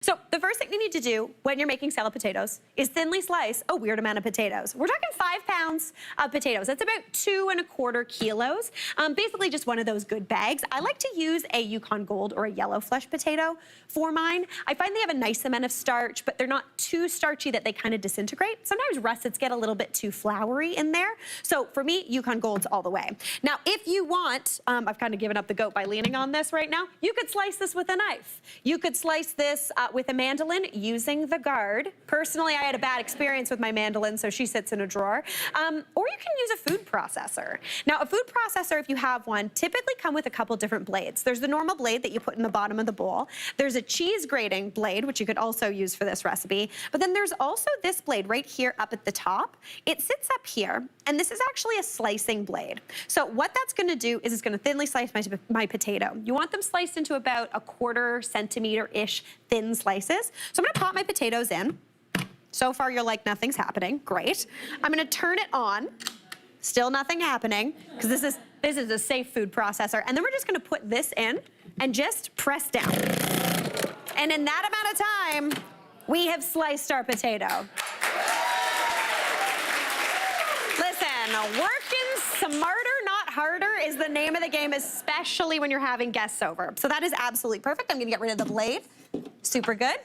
So the first thing you need to do when you're making scalloped potatoes is thinly slice a weird amount of potatoes. We're talking 5 pounds of potatoes. That's about 2¼ kilos. Basically just one of those good bags. I like to use a Yukon Gold or a yellow flesh potato for mine. I find they have a nice amount of starch, but they're not too starchy that they kind of disintegrate. Sometimes russets get a little bit too floury in there. So for me, Yukon Gold's all the way. Now, if you want, I've kind of given up the goat by leaning on this right now, you could slice this with a knife. You could slice this with a mandolin using the guard. Personally, I had a bad experience with my mandolin, so she sits in a drawer. Or you can use a food processor. Now, a food processor, if you have one, typically come with a couple different blades. There's the normal blade that you put in the bottom of the bowl. There's a cheese grating blade, which you could also use for this recipe. But then there's also this blade right here up at the top. It sits up here, and this is actually a slicing blade. So what that's gonna do is it's gonna thinly slice my potato. You want them sliced into about 1/4 centimeter-ish thin slices. So I'm gonna pop my potatoes in. So far, you're like, nothing's happening. Great. I'm gonna turn it on. Still nothing happening, because this is a safe food processor. And then we're just gonna put this in and just press down. And in that amount of time, we have sliced our potato. Listen, working smarter, not harder is the name of the game, especially when you're having guests over. So that is absolutely perfect. I'm gonna get rid of the blade. Super good.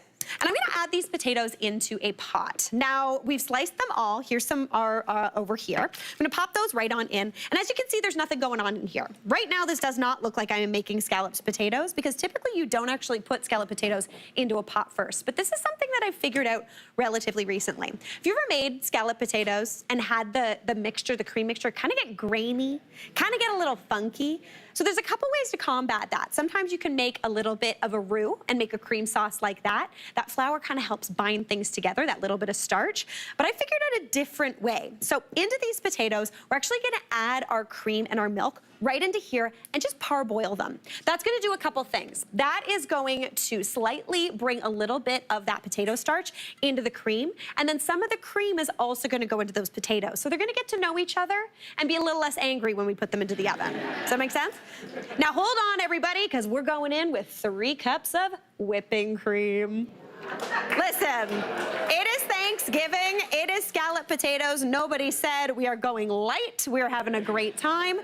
And I'm gonna add these potatoes into a pot. Now, we've sliced them all. Here's some over here. I'm gonna pop those right on in. And as you can see, there's nothing going on in here. Right now, this does not look like I'm making scalloped potatoes because typically you don't actually put scalloped potatoes into a pot first. But this is something that I figured out relatively recently. If you ever made scalloped potatoes and had the mixture, the cream mixture, kind of get grainy, kind of get a little funky. So there's a couple ways to combat that. Sometimes you can make a little bit of a roux and make a cream sauce like that. That flour kind of helps bind things together, that little bit of starch. But I figured out a different way. So into these potatoes, we're actually gonna add our cream and our milk right into here and just parboil them. That's gonna do a couple things. That is going to slightly bring a little bit of that potato starch into the cream, and then some of the cream is also gonna go into those potatoes. So they're gonna get to know each other and be a little less angry when we put them into the oven. Does that make sense? Now hold on, everybody, because we're going in with 3 cups of whipping cream. Listen, it is Thanksgiving, it is scalloped potatoes. Nobody said we are going light, we're having a great time.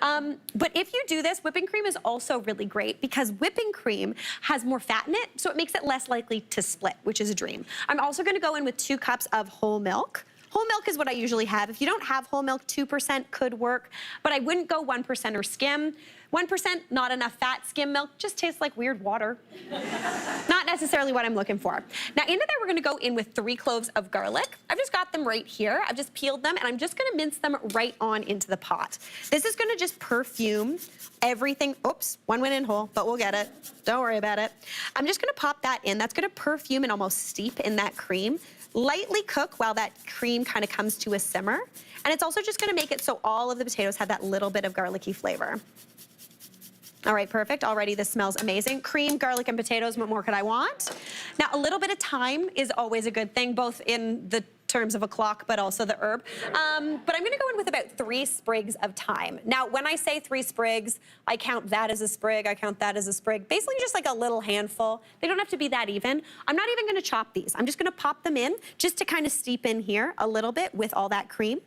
But if you do this, whipping cream is also really great because whipping cream has more fat in it, so it makes it less likely to split, which is a dream. I'm also gonna go in with 2 cups of whole milk. Whole milk is what I usually have. If you don't have whole milk, 2% could work, but I wouldn't go 1% or skim. 1%, not enough fat. Skim milk just tastes like weird water. Not necessarily what I'm looking for. Now into there, we're gonna go in with 3 cloves of garlic. I've just got them right here. I've just peeled them and I'm just gonna mince them right on into the pot. This is gonna just perfume everything. Oops, one went in whole, but we'll get it. Don't worry about it. I'm just gonna pop that in. That's gonna perfume and almost steep in that cream. Lightly cook while that cream kind of comes to a simmer. And it's also just gonna make it so all of the potatoes have that little bit of garlicky flavor. All right, perfect. Already this smells amazing. Cream, garlic, and potatoes, what more could I want? Now, a little bit of thyme is always a good thing, both in the terms of a clock, but also the herb. But I'm gonna go in with about 3 sprigs of thyme. Now, when I say 3 sprigs, I count that as a sprig, I count that as a sprig. Basically just like a little handful. They don't have to be that even. I'm not even gonna chop these. I'm just gonna pop them in just to kind of steep in here a little bit with all that cream.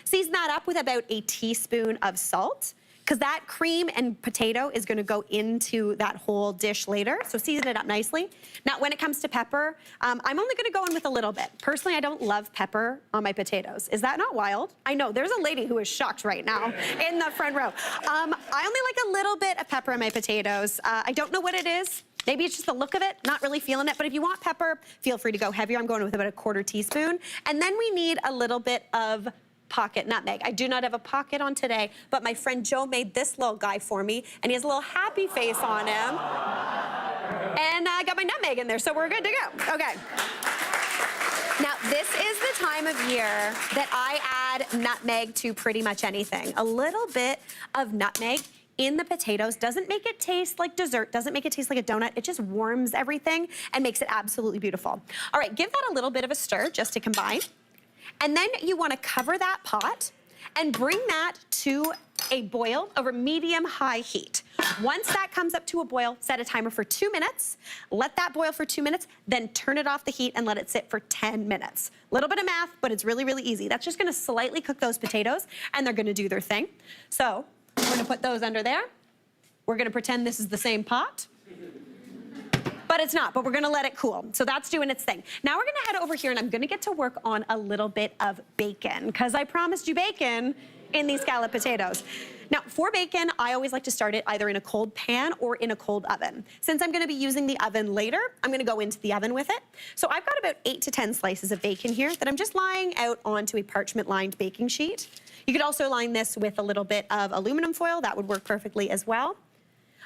Season that up with about a teaspoon of salt, because that cream and potato is gonna go into that whole dish later, so season it up nicely. Now, when it comes to pepper, I'm only gonna go in with a little bit. Personally, I don't love pepper on my potatoes. Is that not wild? I know, there's a lady who is shocked right now in the front row. I only like a little bit of pepper in my potatoes. I don't know what it is. Maybe it's just the look of it, not really feeling it, but if you want pepper, feel free to go heavier. I'm going with about a 1/4 teaspoon. And then we need a little bit of pocket nutmeg. I do not have a pocket on today, but my friend Joe made this little guy for me, and he has a little happy face on him. And I got my nutmeg in there, so we're good to go. Okay. Now, this is the time of year that I add nutmeg to pretty much anything. A little bit of nutmeg in the potatoes doesn't make it taste like dessert, doesn't make it taste like a donut. It just warms everything and makes it absolutely beautiful. All right, give that a little bit of a stir just to combine. And then you wanna cover that pot and bring that to a boil over medium-high heat. Once that comes up to a boil, set a timer for 2 minutes. Let that boil for 2 minutes, then turn it off the heat and let it sit for 10 minutes. A little bit of math, but it's really, really easy. That's just gonna slightly cook those potatoes, and they're gonna do their thing. So we're gonna put those under there. We're gonna pretend this is the same pot. But it's not, but we're gonna let it cool. So that's doing its thing. Now we're gonna head over here and I'm gonna get to work on a little bit of bacon, because I promised you bacon in these scalloped potatoes. Now, for bacon, I always like to start it either in a cold pan or in a cold oven. Since I'm gonna be using the oven later, I'm gonna go into the oven with it. So I've got about 8 to 10 slices of bacon here that I'm just lying out onto a parchment-lined baking sheet. You could also line this with a little bit of aluminum foil. That would work perfectly as well.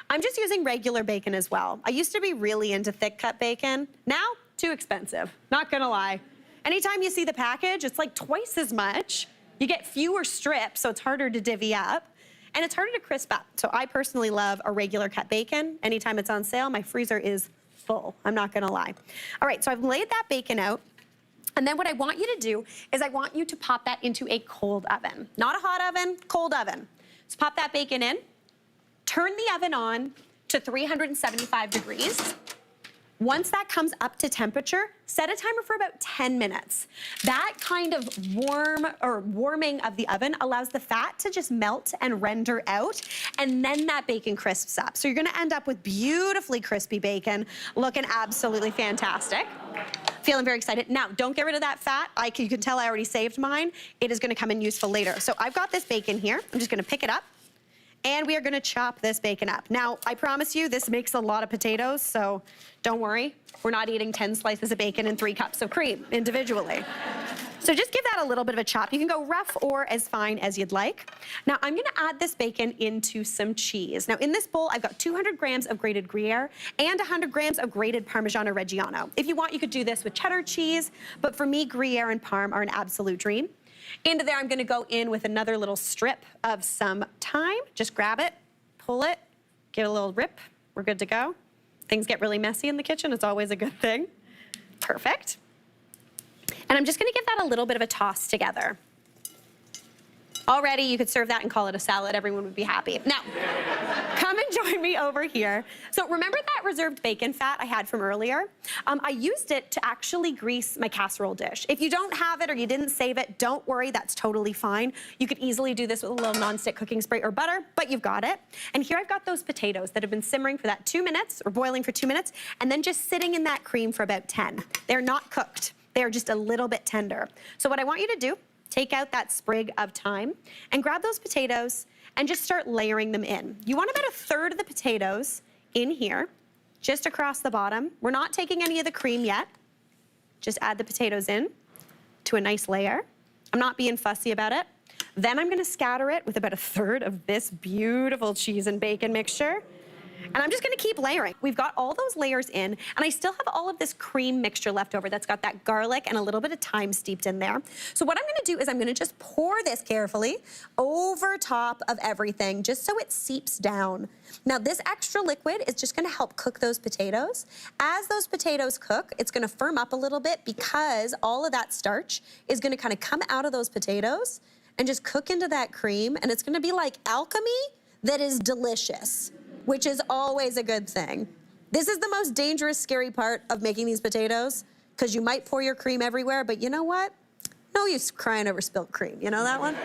I'm just using regular bacon as well. I used to be really into thick cut bacon. Now, too expensive, not gonna lie. Anytime you see the package, it's like twice as much. You get fewer strips, so it's harder to divvy up, and it's harder to crisp up. So I personally love a regular cut bacon. Anytime it's on sale, my freezer is full, I'm not gonna lie. All right, so I've laid that bacon out, and then what I want you to do is I want you to pop that into a cold oven. Not a hot oven, cold oven. So pop that bacon in, turn the oven on to 375 degrees. Once that comes up to temperature, set a timer for about 10 minutes. That kind of warming of the oven allows the fat to just melt and render out, and then that bacon crisps up. So you're gonna end up with beautifully crispy bacon, looking absolutely fantastic. Feeling very excited. Now, don't get rid of that fat. You can tell I already saved mine. It is gonna come in useful later. So I've got this bacon here. I'm just gonna pick it up, and we are gonna chop this bacon up. Now, I promise you, this makes a lot of potatoes, so don't worry. We're not eating 10 slices of bacon and 3 cups of cream individually. So just give that a little bit of a chop. You can go rough or as fine as you'd like. Now, I'm gonna add this bacon into some cheese. Now, in this bowl, I've got 200 grams of grated Gruyere and 100 grams of grated Parmigiano Reggiano. If you want, you could do this with cheddar cheese, but for me, Gruyere and Parm are an absolute dream. Into there, I'm gonna go in with another little strip of some thyme. Just grab it, pull it, give it a little rip. We're good to go. Things get really messy in the kitchen. It's always a good thing. Perfect. And I'm just gonna give that a little bit of a toss together. Already, you could serve that and call it a salad. Everyone would be happy. Now, come and join me over here. So remember that reserved bacon fat I had from earlier? I used it to actually grease my casserole dish. If you don't have it or you didn't save it, don't worry, that's totally fine. You could easily do this with a little nonstick cooking spray or butter, but you've got it. And here I've got those potatoes that have been simmering for that 2 minutes, or boiling for 2 minutes, and then just sitting in that cream for about 10. They're not cooked. They're just a little bit tender. So what I want you to do, take out that sprig of thyme and grab those potatoes and just start layering them in. You want about 1/3 of the potatoes in here, just across the bottom. We're not taking any of the cream yet. Just add the potatoes in to a nice layer. I'm not being fussy about it. Then I'm gonna scatter it with about 1/3 of this beautiful cheese and bacon mixture. And I'm just gonna keep layering. We've got all those layers in, and I still have all of this cream mixture left over that's got that garlic and a little bit of thyme steeped in there. So what I'm gonna do is I'm gonna just pour this carefully over top of everything, just so it seeps down. Now, this extra liquid is just gonna help cook those potatoes. As those potatoes cook, it's gonna firm up a little bit because all of that starch is gonna kind of come out of those potatoes and just cook into that cream, and it's gonna be like alchemy that is delicious, which is always a good thing. This is the most dangerous, scary part of making these potatoes, because you might pour your cream everywhere, but you know what? No use crying over spilt cream. You know that one?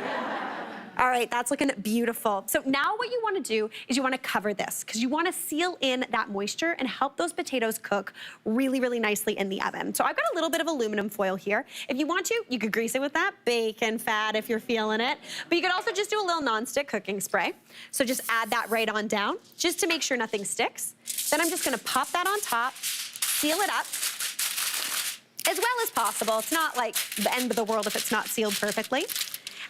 All right, that's looking beautiful. So now what you wanna do is you wanna cover this, because you wanna seal in that moisture and help those potatoes cook really, really nicely in the oven. So I've got a little bit of aluminum foil here. If you want to, you could grease it with that bacon fat if you're feeling it. But you could also just do a little nonstick cooking spray. So just add that right on down, just to make sure nothing sticks. Then I'm just gonna pop that on top, seal it up as well as possible. It's not like the end of the world if it's not sealed perfectly.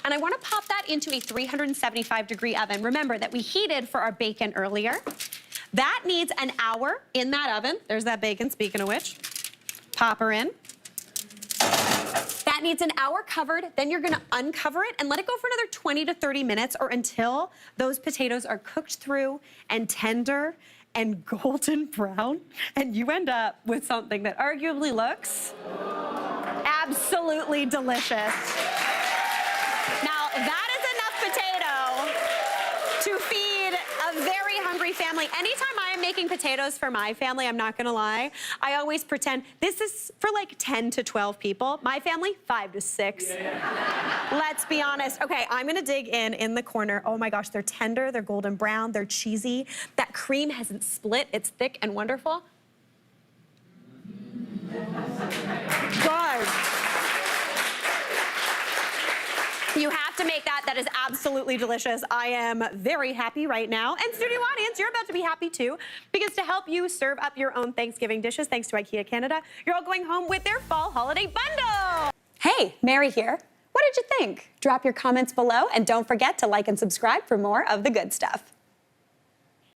And I wanna pop that into a 375-degree oven. Remember that we heated for our bacon earlier. That needs an hour in that oven. There's that bacon, speaking of which. Pop her in. That needs an hour covered. Then you're gonna uncover it and let it go for another 20 to 30 minutes, or until those potatoes are cooked through and tender and golden brown, and you end up with something that arguably looks absolutely delicious. Now, that is enough potato to feed a very hungry family. Anytime I am making potatoes for my family, I'm not gonna lie, I always pretend this is for like 10 to 12 people. My family, 5 to 6. Yeah. Let's be honest. Okay, I'm gonna dig in the corner. Oh my gosh, they're tender, they're golden brown, they're cheesy. That cream hasn't split, it's thick and wonderful. God. You have to make that. That is absolutely delicious. I am very happy right now. And studio audience, you're about to be happy too, because to help you serve up your own Thanksgiving dishes, thanks to IKEA Canada, you're all going home with their fall holiday bundle. Hey, Mary here. What did you think? Drop your comments below and don't forget to like and subscribe for more of the good stuff.